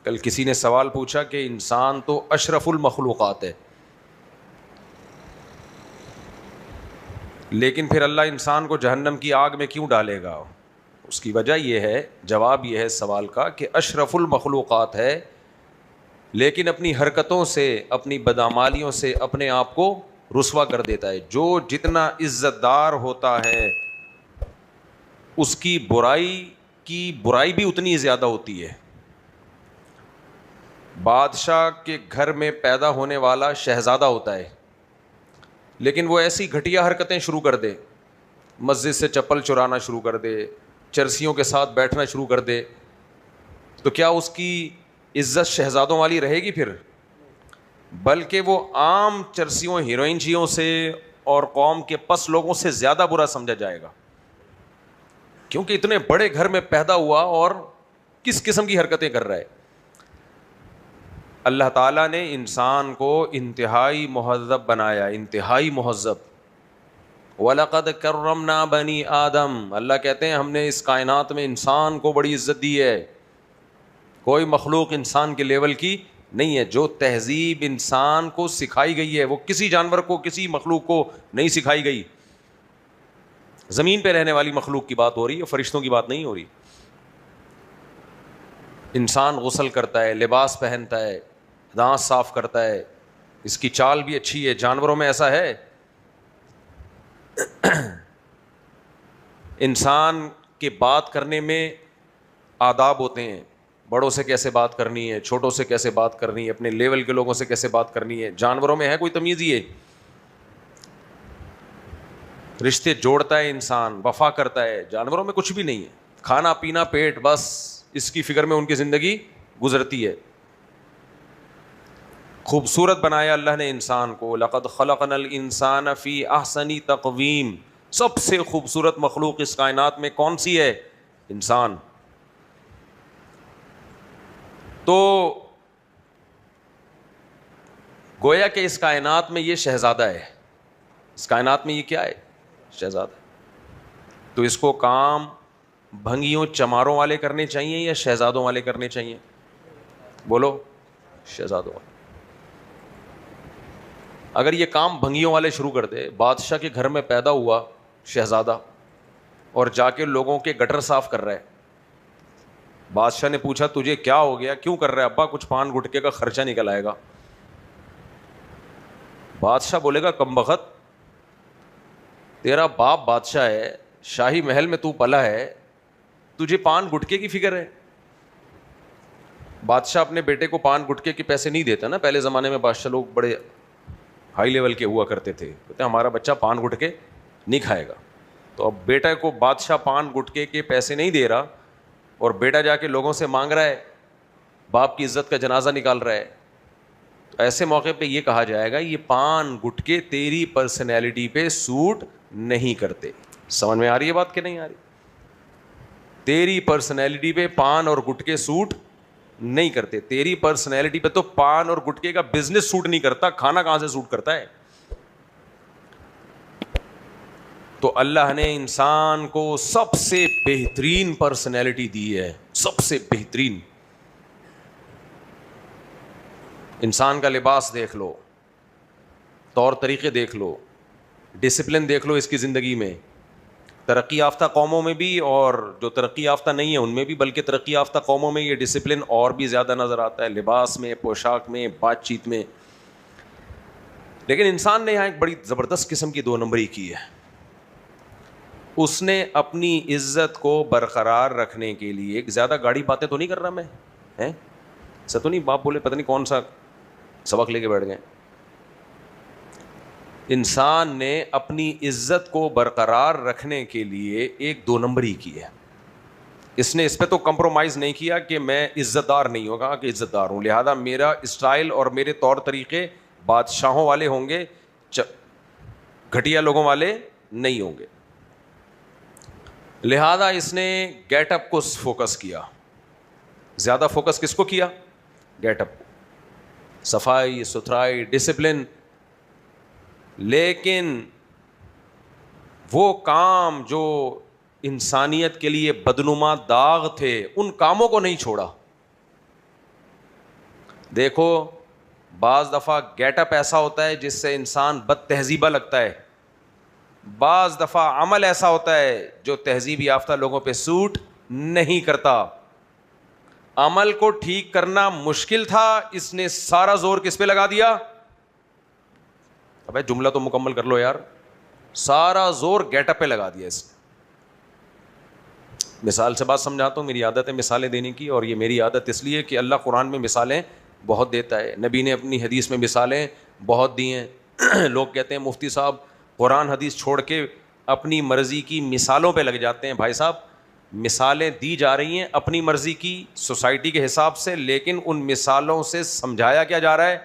کل کسی نے سوال پوچھا کہ انسان تو اشرف المخلوقات ہے، لیکن پھر اللہ انسان کو جہنم کی آگ میں کیوں ڈالے گا؟ اس کی وجہ یہ ہے، جواب یہ ہے سوال کا کہ اشرف المخلوقات ہے، لیکن اپنی حرکتوں سے، اپنی بدعمالیوں سے اپنے آپ کو رسوا کر دیتا ہے۔ جو جتنا عزت دار ہوتا ہے اس کی برائی بھی اتنی زیادہ ہوتی ہے۔ بادشاہ کے گھر میں پیدا ہونے والا شہزادہ ہوتا ہے، لیکن وہ ایسی گھٹیا حرکتیں شروع کر دے، مسجد سے چپل چرانا شروع کر دے، چرسیوں کے ساتھ بیٹھنا شروع کر دے، تو کیا اس کی عزت شہزادوں والی رہے گی پھر؟ بلکہ وہ عام چرسیوں، ہیروئنچیوں سے اور قوم کے پس لوگوں سے زیادہ برا سمجھا جائے گا، کیونکہ اتنے بڑے گھر میں پیدا ہوا اور کس قسم کی حرکتیں کر رہا ہے۔ اللہ تعالیٰ نے انسان کو انتہائی مہذب بنایا، انتہائی مہذب۔ وَلَقَدْ كَرَّمْنَا بَنِي آدم، اللہ کہتے ہیں ہم نے اس کائنات میں انسان کو بڑی عزت دی ہے، کوئی مخلوق انسان کے لیول کی نہیں ہے۔ جو تہذیب انسان کو سکھائی گئی ہے وہ کسی جانور کو، کسی مخلوق کو نہیں سکھائی گئی۔ زمین پہ رہنے والی مخلوق کی بات ہو رہی ہے، فرشتوں کی بات نہیں ہو رہی۔ انسان غسل کرتا ہے، لباس پہنتا ہے، دانت صاف کرتا ہے، اس کی چال بھی اچھی ہے۔ جانوروں میں ایسا ہے؟ انسان کے بات کرنے میں آداب ہوتے ہیں، بڑوں سے کیسے بات کرنی ہے، چھوٹوں سے کیسے بات کرنی ہے، اپنے لیول کے لوگوں سے کیسے بات کرنی ہے۔ جانوروں میں ہے کوئی تمیز؟ یہ رشتے جوڑتا ہے انسان، وفا کرتا ہے، جانوروں میں کچھ بھی نہیں ہے۔ کھانا پینا پیٹ، بس اس کی فکر میں ان کی زندگی گزرتی ہے۔ خوبصورت بنایا اللہ نے انسان کو، لقد خلقنا الانسان فی احسن تقویم۔ سب سے خوبصورت مخلوق اس کائنات میں کون سی ہے؟ انسان۔ تو گویا کہ اس کائنات میں یہ شہزادہ ہے، اس کائنات میں یہ کیا ہے؟ شہزادہ۔ تو اس کو کام بھنگیوں چماروں والے کرنے چاہیے یا شہزادوں والے کرنے چاہیے؟ بولو، شہزادوں والے۔ اگر یہ کام بھنگیوں والے شروع کر دے، بادشاہ کے گھر میں پیدا ہوا شہزادہ اور جا کے لوگوں کے گٹر صاف کر رہا ہے، بادشاہ نے پوچھا تجھے کیا ہو گیا، کیوں کر رہا ہے؟ ابا کچھ پان گٹکے کا خرچہ نکل آئے گا۔ بادشاہ بولے گا کم بخت، تیرا باپ بادشاہ ہے، شاہی محل میں تو پلا ہے، تجھے پان گٹکے کی فکر ہے؟ بادشاہ اپنے بیٹے کو پان گٹکے کے پیسے نہیں دیتا نا، پہلے زمانے میں بادشاہ لوگ بڑے ہائی لیول کے ہوا کرتے تھے، کہتے ہیں ہمارا بچہ پان گٹکے نہیں کھائے گا۔ تو اب بیٹا کو بادشاہ پان گٹکے کے پیسے نہیں دے رہا اور بیٹا جا کے لوگوں سے مانگ رہا ہے، باپ کی عزت کا جنازہ نکال رہا ہے، تو ایسے موقع پہ یہ کہا جائے گا یہ پان گٹکے تیری پرسنالٹی پہ سوٹ نہیں کرتے۔ سمجھ میں آ رہی ہے بات کہ نہیں آ رہی؟ تیری پرسنالٹی پہ پان اور گٹکے سوٹ نہیں کرتے، تیری پرسنالٹی پہ تو پان اور گٹکے کا بزنس سوٹ نہیں کرتا، کھانا کہاں سے سوٹ کرتا ہے؟ تو اللہ نے انسان کو سب سے بہترین پرسنالٹی دی ہے، سب سے بہترین۔ انسان کا لباس دیکھ لو، طور طریقے دیکھ لو، ڈسپلن دیکھ لو اس کی زندگی میں، ترقی یافتہ قوموں میں بھی اور جو ترقی یافتہ نہیں ہے ان میں بھی، بلکہ ترقی یافتہ قوموں میں یہ ڈسپلن اور بھی زیادہ نظر آتا ہے، لباس میں، پوشاک میں، بات چیت میں۔ لیکن انسان نے یہاں ایک بڑی زبردست قسم کی دو نمبری کی ہے۔ اس نے اپنی عزت کو برقرار رکھنے کے لیے، زیادہ گاڑی باتیں تو نہیں کر رہا میں، ایسا تو نہیں باپ بولے پتہ نہیں کون سا سبق لے کے بیٹھ گئے۔ انسان نے اپنی عزت کو برقرار رکھنے کے لیے ایک دو نمبری کی ہے۔ اس نے اس پہ تو کمپرومائز نہیں کیا کہ میں عزت دار نہیں ہوگا، کہ عزت دار ہوں، لہذا میرا اسٹائل اور میرے طور طریقے بادشاہوں والے ہوں گے، گھٹیا لوگوں والے نہیں ہوں گے۔ لہذا اس نے گیٹ اپ کو فوکس کیا، زیادہ فوکس کس کو کیا؟ گیٹ اپ کو، صفائی ستھرائی، ڈسپلن۔ لیکن وہ کام جو انسانیت کے لیے بدنما داغ تھے ان کاموں کو نہیں چھوڑا۔ دیکھو بعض دفعہ گیٹ اپ ایسا ہوتا ہے جس سے انسان بد تہذیبہ لگتا ہے, بعض دفعہ عمل ایسا ہوتا ہے جو تہذیب یافتہ لوگوں پہ سوٹ نہیں کرتا. عمل کو ٹھیک کرنا مشکل تھا, اس نے سارا زور کس پہ لگا دیا؟ ابے جملہ تو مکمل کر لو یار. سارا زور گیٹ اپ پہ لگا دیا اس نے. مثال سے بات سمجھاتا ہوں, میری عادت ہے مثالیں دینے کی, اور یہ میری عادت اس لیے کہ اللہ قرآن میں مثالیں بہت دیتا ہے, نبی نے اپنی حدیث میں مثالیں بہت دی ہیں. لوگ کہتے ہیں مفتی صاحب قرآن حدیث چھوڑ کے اپنی مرضی کی مثالوں پہ لگ جاتے ہیں. بھائی صاحب مثالیں دی جا رہی ہیں اپنی مرضی کی سوسائٹی کے حساب سے, لیکن ان مثالوں سے سمجھایا کیا جا رہا ہے؟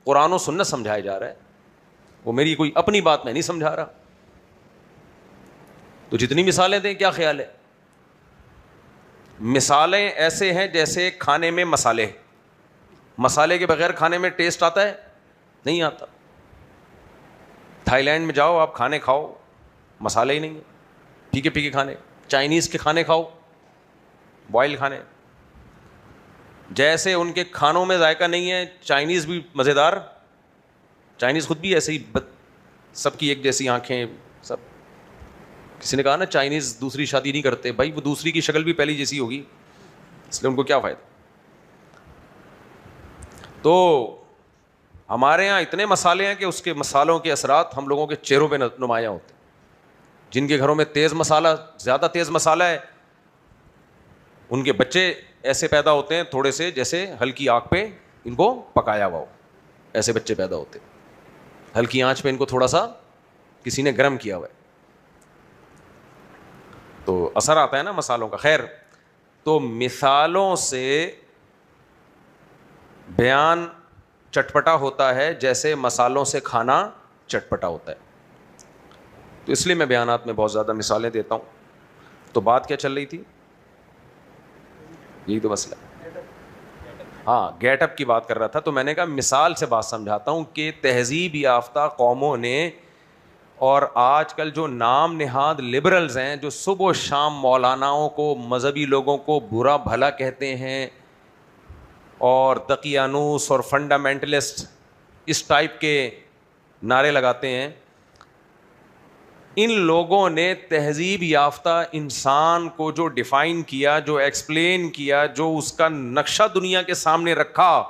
قرآن و سنت سمجھایا جا رہا ہے. وہ میری کوئی اپنی بات میں نہیں سمجھا رہا. تو جتنی مثالیں دیں کیا خیال ہے؟ مثالیں ایسے ہیں جیسے کھانے میں مسالے, مسالے کے بغیر کھانے میں ٹیسٹ آتا ہے؟ نہیں آتا. تھائی لینڈ میں جاؤ آپ, کھانے کھاؤ, مسالے ہی نہیں ہیں, پھیکے پھیکے کھانے. چائنیز کے کھانے کھاؤ, بوائل کھانے, جیسے ان کے کھانوں میں ذائقہ نہیں ہے چائنیز بھی مزیدار. چائنیز خود بھی ایسے ہی سب کی ایک جیسی آنکھیں سب. کسی نے کہا نا چائنیز دوسری شادی نہیں کرتے, بھائی وہ دوسری کی شکل بھی پہلی جیسی ہوگی, اس لیے ان کو کیا فائدہ. تو ہمارے ہاں اتنے مسالے ہیں کہ اس کے مسالوں کے اثرات ہم لوگوں کے چہروں پہ نمایاں ہوتے ہیں. جن کے گھروں میں تیز مسالہ, زیادہ تیز مسالہ ہے, ان کے بچے ایسے پیدا ہوتے ہیں تھوڑے سے جیسے ہلکی آنچ پہ ان کو پکایا ہوا ہو, ایسے بچے پیدا ہوتے ہیں. ہلکی آنچ پہ ان کو تھوڑا سا کسی نے گرم کیا ہوا ہے تو اثر آتا ہے نا مسالوں کا. خیر, تو مثالوں سے بیان چٹپٹا ہوتا ہے جیسے مسالوں سے کھانا چٹپٹا ہوتا ہے. تو اس لیے میں بیانات میں بہت زیادہ مثالیں دیتا ہوں. تو بات کیا چل رہی تھی؟ یہی تو مسئلہ. ہاں, گیٹ اپ کی بات کر رہا تھا. تو میں نے کہا مثال سے بات سمجھاتا ہوں کہ تہذیب یافتہ قوموں نے, اور آج کل جو نام نہاد لبرلز ہیں جو صبح و شام مولاناؤں کو, مذہبی لوگوں کو برا بھلا کہتے ہیں اور دقیانوس اور فنڈامنٹلسٹ اس ٹائپ کے نعرے لگاتے ہیں, ان لوگوں نے تہذیب یافتہ انسان کو جو ڈیفائن کیا, جو ایکسپلین کیا, جو اس کا نقشہ دنیا کے سامنے رکھا,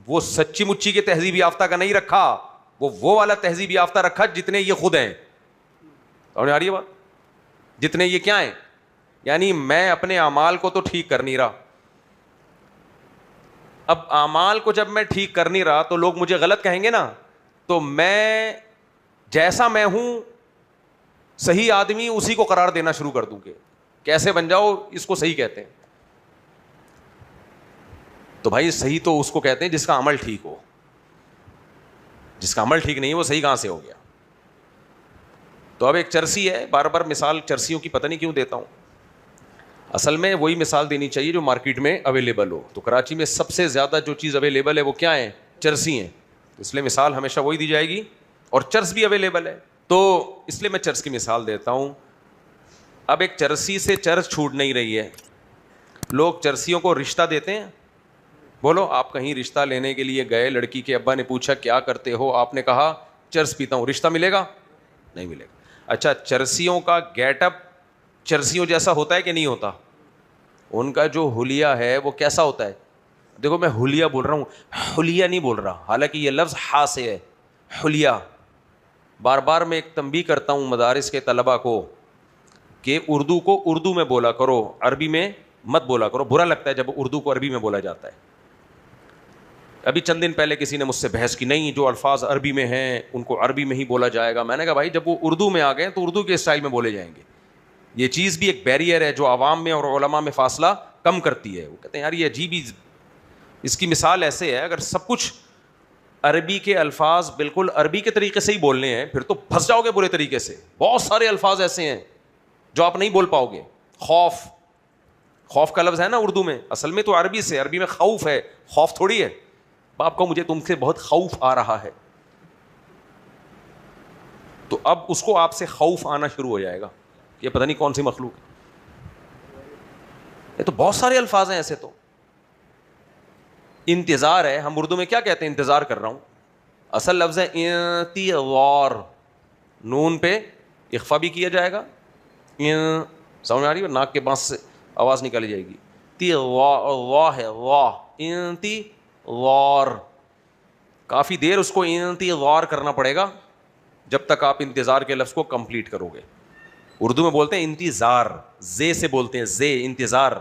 وہ سچی مچی کے تہذیب یافتہ کا نہیں رکھا, وہ والا تہذیب یافتہ رکھا جتنے یہ خود ہیں. اور آ رہی ہے بات؟ جتنے یہ کیا ہیں, یعنی میں اپنے اعمال کو تو ٹھیک کر نہیں رہا. اب اعمال کو جب میں ٹھیک کر نہیں رہا تو لوگ مجھے غلط کہیں گے نا, تو میں جیسا میں ہوں صحیح آدمی اسی کو قرار دینا شروع کر دوں کہ کیسے بن جاؤ, اس کو صحیح کہتے ہیں. تو بھائی صحیح تو اس کو کہتے ہیں جس کا عمل ٹھیک ہو, جس کا عمل ٹھیک نہیں ہے وہ صحیح کہاں سے ہو گیا. تو اب ایک چرسی ہے, بار بار مثال چرسیوں کی پتہ نہیں کیوں دیتا ہوں, اصل میں وہی مثال دینی چاہیے جو مارکیٹ میں اویلیبل ہو. تو کراچی میں سب سے زیادہ جو چیز اویلیبل ہے وہ کیا ہے؟ چرسی ہیں. اس لیے مثال ہمیشہ وہی دی جائے گی, اور چرس بھی اویلیبل ہے تو اس لیے میں چرس کی مثال دیتا ہوں. اب ایک چرسی سے چرس چھوٹ نہیں رہی ہے, لوگ چرسیوں کو رشتہ دیتے ہیں. بولو, آپ کہیں رشتہ لینے کے لیے گئے, لڑکی کے ابا نے پوچھا کیا کرتے ہو, آپ نے کہا چرس پیتا ہوں, رشتہ ملے گا؟ نہیں ملے گا. اچھا, چرسیوں کا گیٹ اپ چرسیوں جیسا ہوتا ہے کہ نہیں ہوتا؟ ان کا جو حلیہ ہے وہ کیسا ہوتا ہے؟ دیکھو میں حلیہ بول رہا ہوں, حلیہ نہیں بول رہا, حالانکہ یہ لفظ ہا سے ہے, حلیہ. بار بار میں ایک تنبیہ کرتا ہوں مدارس کے طلباء کو کہ اردو کو اردو میں بولا کرو, عربی میں مت بولا کرو. برا لگتا ہے جب اردو کو عربی میں بولا جاتا ہے. ابھی چند دن پہلے کسی نے مجھ سے بحث کی, نہیں جو الفاظ عربی میں ہیں ان کو عربی میں ہی بولا جائے گا. میں نے کہا بھائی جب وہ اردو میں آ گئے تو اردو کے اسٹائل میں بولے جائیں گے. یہ چیز بھی ایک بیریئر ہے جو عوام میں اور علماء میں فاصلہ کم کرتی ہے. وہ کہتے ہیں یار یہ عجیب ہی. اس کی مثال ایسے ہے, اگر سب کچھ عربی کے الفاظ بالکل عربی کے طریقے سے ہی بولنے ہیں پھر تو پھنس جاؤ گے برے طریقے سے. بہت سارے الفاظ ایسے ہیں جو آپ نہیں بول پاؤ گے. خوف, خوف کا لفظ ہے نا اردو میں, اصل میں تو عربی سے, عربی میں خوف ہے, خوف تھوڑی ہے. باپ کو مجھے تم سے بہت خوف آ رہا ہے, تو اب اس کو آپ سے خوف آنا شروع ہو جائے گا, یہ پتہ نہیں کون سی مخلوق ہے. یہ تو بہت سارے الفاظ ہیں ایسے. تو انتظار ہے, ہم اردو میں کیا کہتے ہیں انتظار کر رہا ہوں, اصل لفظ ہے انتظار, نون پہ اخفا بھی کیا جائے گا, سمجھ میں آ رہی ہے, ناک کے بانس سے آواز نکالی جائے گی, واہ ہے واہ, انتظار, کافی دیر اس کو انتظار کرنا پڑے گا جب تک آپ انتظار کے لفظ کو کمپلیٹ کرو گے. اردو میں بولتے ہیں انتظار, زے سے بولتے ہیں, زے انتظار,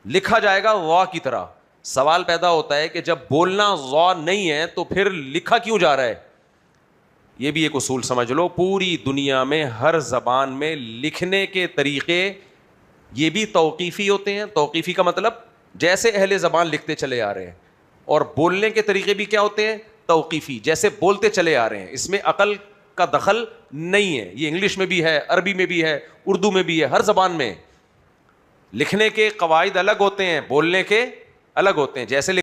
لکھا جائے گا وا کی طرح. سوال پیدا ہوتا ہے کہ جب بولنا وا نہیں ہے تو پھر لکھا کیوں جا رہا ہے؟ یہ بھی ایک اصول سمجھ لو, پوری دنیا میں ہر زبان میں لکھنے کے طریقے یہ بھی توقیفی ہوتے ہیں. توقیفی کا مطلب جیسے اہل زبان لکھتے چلے آ رہے ہیں, اور بولنے کے طریقے بھی کیا ہوتے ہیں؟ توقیفی, جیسے بولتے چلے آ رہے ہیں, اس میں عقل کا دخل نہیں ہے. یہ انگلش میں بھی ہے, عربی میں بھی ہے, اردو میں بھی ہے, ہر زبان میں. لکھنے کے قواعد الگ ہوتے ہیں, بولنے کے الگ ہوتے ہیں. جیسے